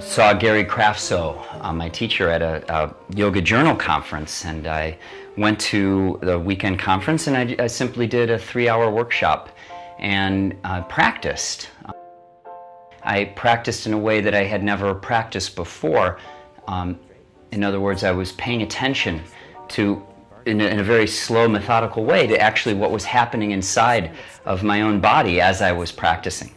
Saw Gary Crafso, my teacher, at a yoga journal conference, and I went to the weekend conference and I simply did a 3-hour workshop and practiced. I practiced in a way that I had never practiced before. In other words, I was paying attention to, in a very slow, methodical way, to actually what was happening inside of my own body as I was practicing.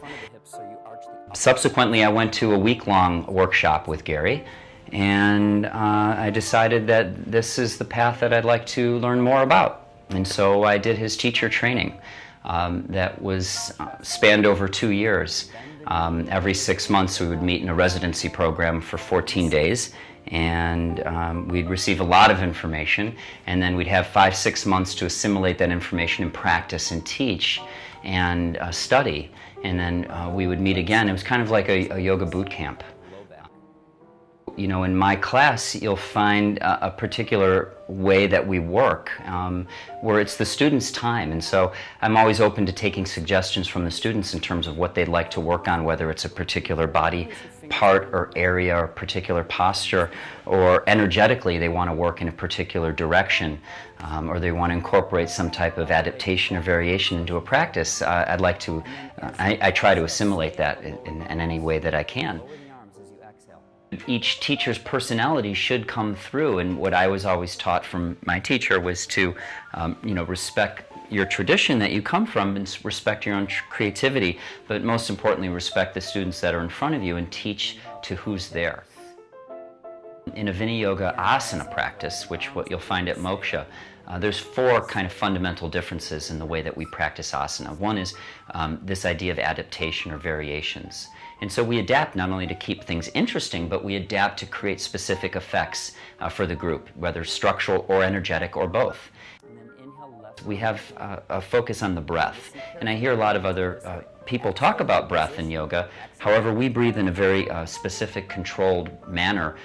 Subsequently, I went to a week-long workshop with Gary, and I decided that this is the path that I'd like to learn more about. And so I did his teacher training that was spanned over 2 years. Every 6 months we would meet in a residency program for 14 days, and we'd receive a lot of information, and then we'd have 5-6 months to assimilate that information and practice and teach and study. And then we would meet again. It was kind of like a yoga boot camp. You know, in my class, you'll find a particular way that we work, where it's the students' time. And so I'm always open to taking suggestions from the students in terms of what they'd like to work on, whether it's a particular body part or area or particular posture, or energetically they want to work in a particular direction, or they want to incorporate some type of adaptation or variation into a practice. I'd like to, I try to assimilate that in any way that I can. Each teacher's personality should come through, and what I was always taught from my teacher was to, respect your tradition that you come from and respect your own creativity, but most importantly, respect the students that are in front of you and teach to who's there. In a Vinyasa asana practice, which what you'll find at Moksha, there's 4 kind of fundamental differences in the way that we practice asana. One is this idea of adaptation or variations. And so we adapt not only to keep things interesting, but we adapt to create specific effects for the group, whether structural or energetic or both. We have a focus on the breath. And I hear a lot of other people talk about breath in yoga. However, we breathe in a very specific, controlled manner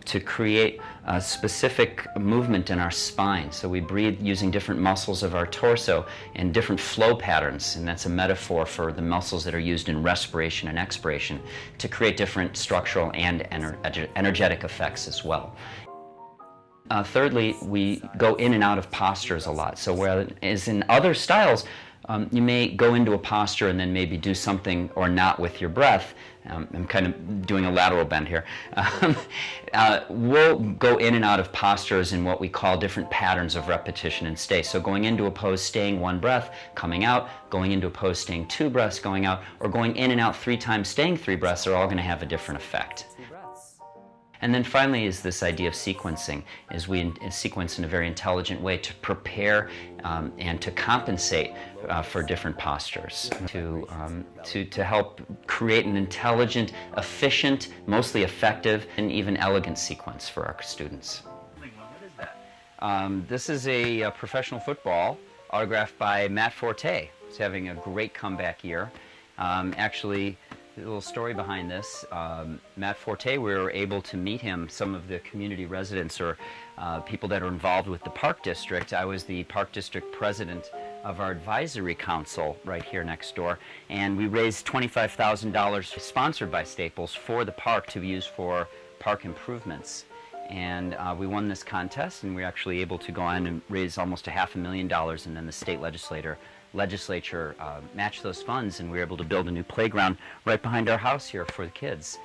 to create a specific movement in our spine. So we breathe using different muscles of our torso and different flow patterns, and that's a metaphor for the muscles that are used in respiration and expiration to create different structural and energetic effects as well. Thirdly, we go in and out of postures a lot. So whereas in other styles, you may go into a posture and then maybe do something or not with your breath. I'm kind of doing a lateral bend here. We'll go in and out of postures in what we call different patterns of repetition and stay. So going into a pose, staying 1 breath, coming out, going into a pose, staying 2 breaths, going out, or going in and out 3 times, staying 3 breaths are all going to have a different effect. And then finally is this idea of sequencing, is we sequence in a very intelligent way to prepare and to compensate for different postures, to help create an intelligent, efficient, mostly effective, and even elegant sequence for our students. What is that? This is a professional football autographed by Matt Forte. He's having a great comeback year. Actually, a little story behind this. Matt Forte, we were able to meet him, some of the community residents or people that are involved with the Park District. I was the Park District president of our advisory council right here next door, and we raised $25,000 sponsored by Staples for the park to be used for park improvements. And we won this contest, and we were actually able to go on and raise almost $500,000, and then the state legislature matched those funds, and we were able to build a new playground right behind our house here for the kids.